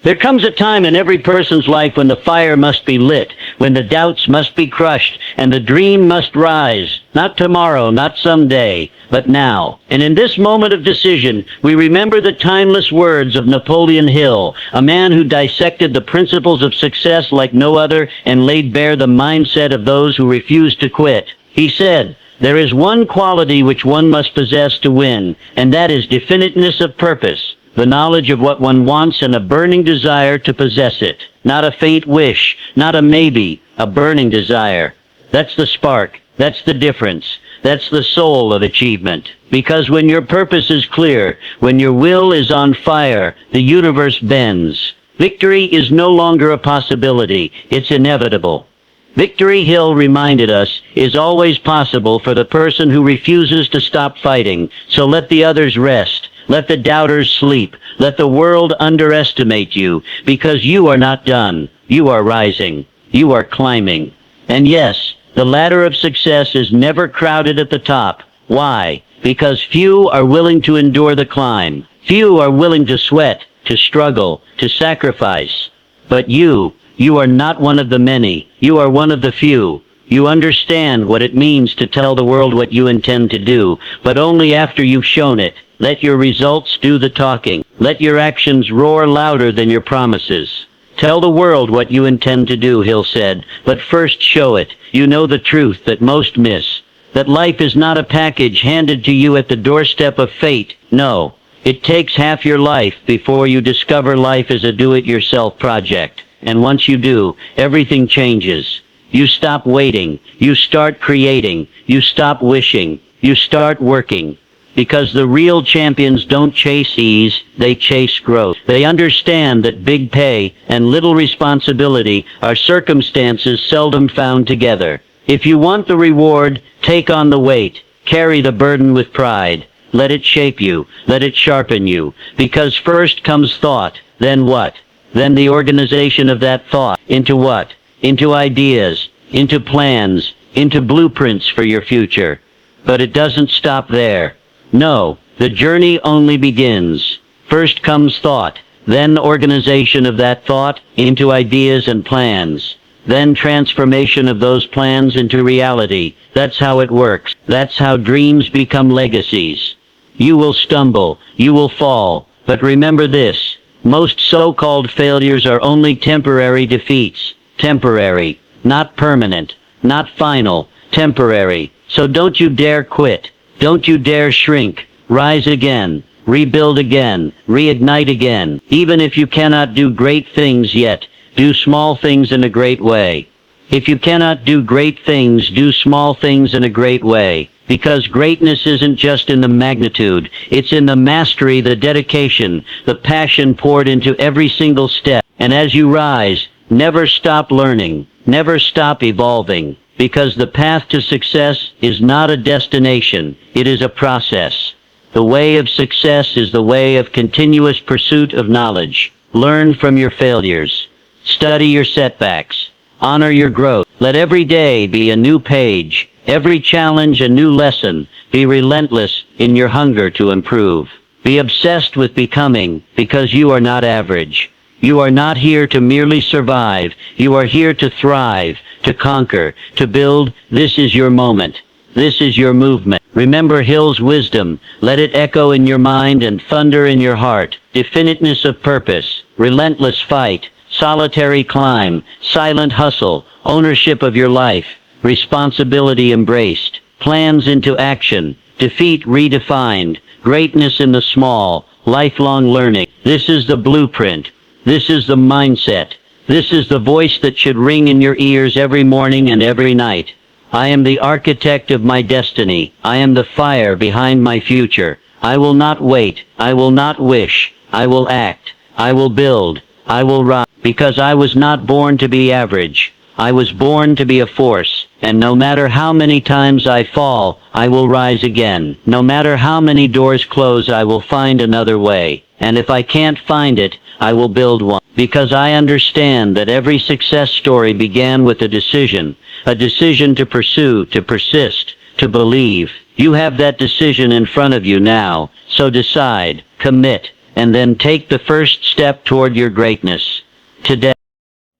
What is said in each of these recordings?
There comes a time in every person's life when the fire must be lit, when the doubts must be crushed, and the dream must rise. Not tomorrow, not someday, but now. And in this moment of decision, we remember the timeless words of Napoleon Hill, a man who dissected the principles of success like no other and laid bare the mindset of those who refuse to quit. He said, "There is one quality which one must possess to win, and that is definiteness of purpose. The knowledge of what one wants and a burning desire to possess it. Not a faint wish, not a maybe, a burning desire. That's the spark. That's the difference. That's the soul of achievement. Because when your purpose is clear, when your will is on fire, the universe bends. Victory is no longer a possibility. It's inevitable." Victory, Hill reminded us, is always possible for the person who refuses to stop fighting. So let the others rest. Let the doubters sleep. Let the world underestimate you, because you are not done. You are rising. You are climbing. And yes, the ladder of success is never crowded at the top. Why? Because few are willing to endure the climb. Few are willing to sweat, to struggle, to sacrifice. But you are not one of the many. You are one of the few. You understand what it means to tell the world what you intend to do, but only after you've shown it. Let your results do the talking. Let your actions roar louder than your promises. Tell the world what you intend to do, Hill said, but first show it. You know the truth that most miss. That life is not a package handed to you at the doorstep of fate. No, it takes half your life before you discover life is a do-it-yourself project. And once you do, everything changes. You stop waiting. You start creating. You stop wishing. You start working. Because the real champions don't chase ease, they chase growth. They understand that big pay and little responsibility are circumstances seldom found together. If you want the reward, take on the weight. Carry the burden with pride. Let it shape you. Let it sharpen you. Because first comes thought. Then what? Then the organization of that thought. Into what? Into ideas. Into plans. Into blueprints for your future. But it doesn't stop there. No, the journey only begins. First comes thought, then organization of that thought into ideas and plans, then transformation of those plans into reality. That's how it works. That's how dreams become legacies. You will stumble, you will fall, but remember this, most so-called failures are only temporary defeats. Temporary, not permanent, not final, temporary. So don't you dare quit. Don't you dare shrink. Rise again. Rebuild again. Reignite again. Even if you cannot do great things yet, do small things in a great way. If you cannot do great things, do small things in a great way. Because greatness isn't just in the magnitude, it's in the mastery, the dedication, the passion poured into every single step. And as you rise, never stop learning. Never stop evolving. Because the path to success is not a destination, it is a process. The way of success is the way of continuous pursuit of knowledge. Learn from your failures. Study your setbacks. Honor your growth. Let every day be a new page. Every challenge a new lesson. Be relentless in your hunger to improve. Be obsessed with becoming, because you are not average. You are not here to merely survive. You are here to thrive, to conquer, to build. This is your moment. This is your movement. Remember Hill's wisdom. Let it echo in your mind and thunder in your heart. Definiteness of purpose, relentless fight, solitary climb, silent hustle, ownership of your life, responsibility embraced, plans into action, defeat redefined, greatness in the small, lifelong learning. This is the blueprint. This is the mindset. This is the voice that should ring in your ears every morning and every night. I am the architect of my destiny. I am the fire behind my future. I will not wait. I will not wish. I will act. I will build. I will rise. Because I was not born to be average. I was born to be a force. And no matter how many times I fall, I will rise again. No matter how many doors close, I will find another way. And if I can't find it, I will build one. Because I understand that every success story began with a decision to pursue, to persist, to believe. You have that decision in front of you now, so decide, commit, and then take the first step toward your greatness. Today.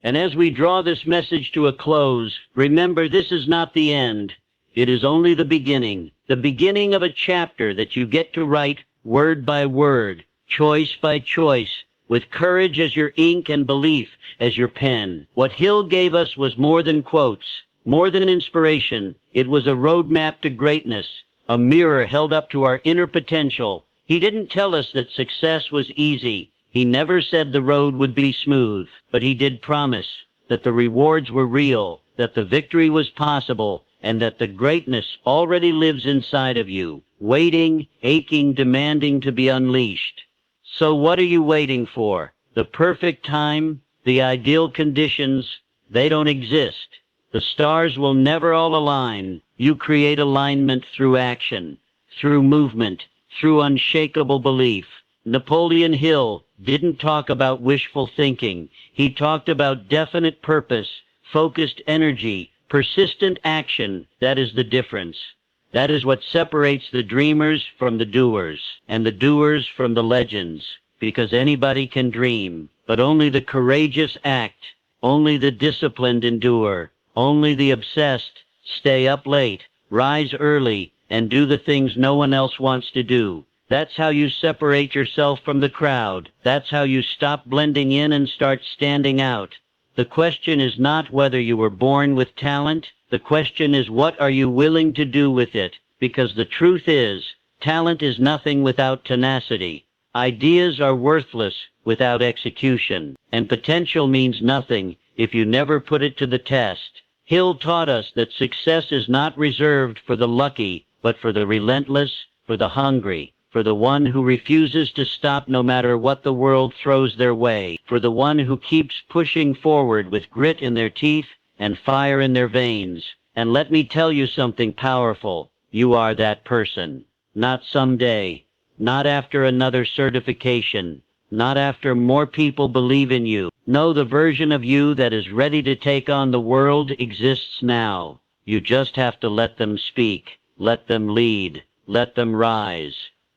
And as we draw this message to a close, remember this is not the end. It is only the beginning of a chapter that you get to write word by word, choice by choice, with courage as your ink and belief as your pen. What Hill gave us was more than quotes, more than inspiration. It was a roadmap to greatness, a mirror held up to our inner potential. He didn't tell us that success was easy. He never said the road would be smooth, but he did promise that the rewards were real, that the victory was possible, and that the greatness already lives inside of you, waiting, aching, demanding to be unleashed. So what are you waiting for? The perfect time? The ideal conditions? They don't exist. The stars will never all align. You create alignment through action, through movement, through unshakable belief. Napoleon Hill didn't talk about wishful thinking. He talked about definite purpose, focused energy, persistent action. That is the difference. That is what separates the dreamers from the doers, and the doers from the legends. Because anybody can dream, but only the courageous act, only the disciplined endure, only the obsessed stay up late, rise early, and do the things no one else wants to do. That's how you separate yourself from the crowd. That's how you stop blending in and start standing out. The question is not whether you were born with talent. The question is, what are you willing to do with it? Because the truth is, talent is nothing without tenacity. Ideas are worthless without execution. And potential means nothing if you never put it to the test. Hill taught us that success is not reserved for the lucky, but for the relentless, for the hungry, for the one who refuses to stop no matter what the world throws their way, for the one who keeps pushing forward with grit in their teeth and fire in their veins. And let me tell you something powerful. You are that person. Not someday. Not after another certification. Not after more people believe in you. No, the version of you that is ready to take on the world exists now. You just have to let them speak. Let them lead. Let them rise.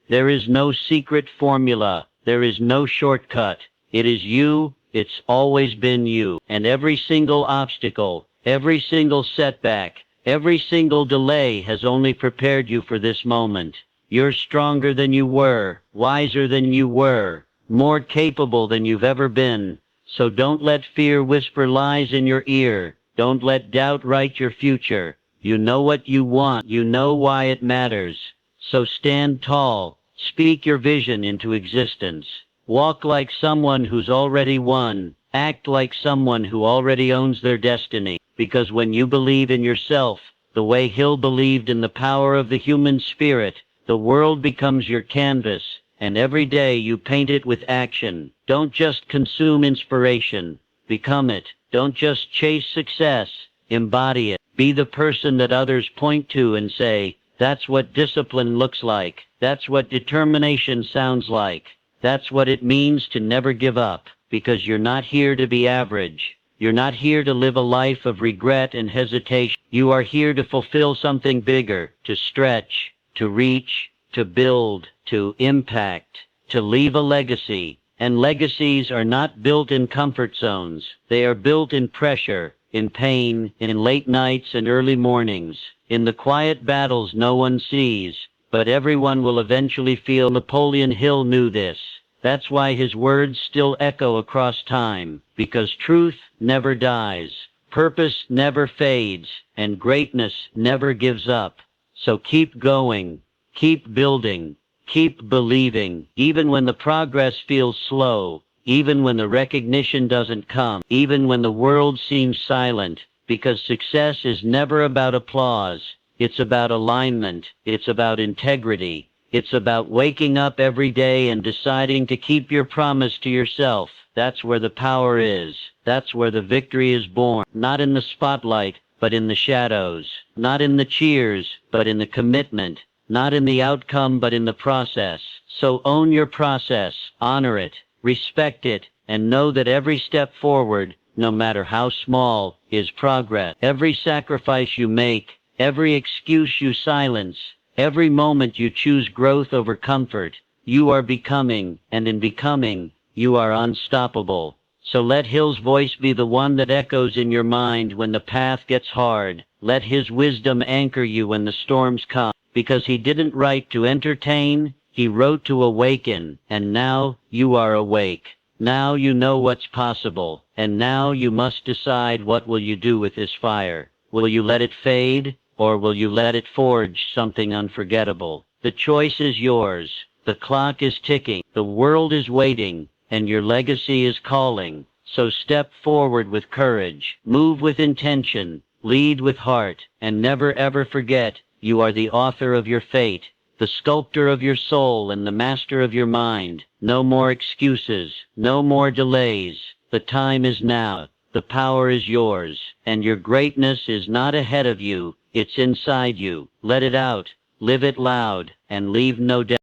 There is no secret formula. There is no shortcut. It is you. It's always been you. And every single obstacle, every single setback, every single delay has only prepared you for this moment. You're stronger than you were, wiser than you were, more capable than you've ever been. So don't let fear whisper lies in your ear. Don't let doubt write your future. You know what you want. You know why it matters. So stand tall. Speak your vision into existence. Walk like someone who's already won. Act like someone who already owns their destiny. Because when you believe in yourself, the way Hill believed in the power of the human spirit, the world becomes your canvas, and every day you paint it with action. Don't just consume inspiration. Become it. Don't just chase success. Embody it. Be the person that others point to and say, that's what discipline looks like. That's what determination sounds like. That's what it means to never give up. Because you're not here to be average. You're not here to live a life of regret and hesitation. You are here to fulfill something bigger, to stretch, to reach, to build, to impact, to leave a legacy. And legacies are not built in comfort zones. They are built in pressure, in pain, in late nights and early mornings, in the quiet battles no one sees. But everyone will eventually feel. Napoleon Hill knew this. That's why his words still echo across time, because truth never dies, purpose never fades, and greatness never gives up. So keep going, keep building, keep believing, even when the progress feels slow, even when the recognition doesn't come, even when the world seems silent, because success is never about applause. It's about alignment. It's about integrity. It's about waking up every day and deciding to keep your promise to yourself. That's where the power is. That's where the victory is born. Not in the spotlight, but in the shadows. Not in the cheers, but in the commitment. Not in the outcome, but in the process. So own your process, honor it, respect it, and know that every step forward, no matter how small, is progress. Every sacrifice you make, every excuse you silence, every moment you choose growth over comfort, You are becoming, and in becoming, you are unstoppable. So let Hill's voice be the one that echoes in your mind when the path gets hard. Let his wisdom anchor you when the storms come, because he didn't write to entertain, he wrote to awaken, and now you are awake. Now you know what's possible, and now you must decide what will you do with this fire. Will you let it fade, or will you let it forge something unforgettable? The choice is yours. The clock is ticking, the world is waiting, and your legacy is calling. So step forward with courage, move with intention, lead with heart, and never ever forget, you are the author of your fate, the sculptor of your soul and the master of your mind. No more excuses, no more delays. The time is now. The power is yours, and your greatness is not ahead of you, it's inside you. Let it out, live it loud, and leave no doubt.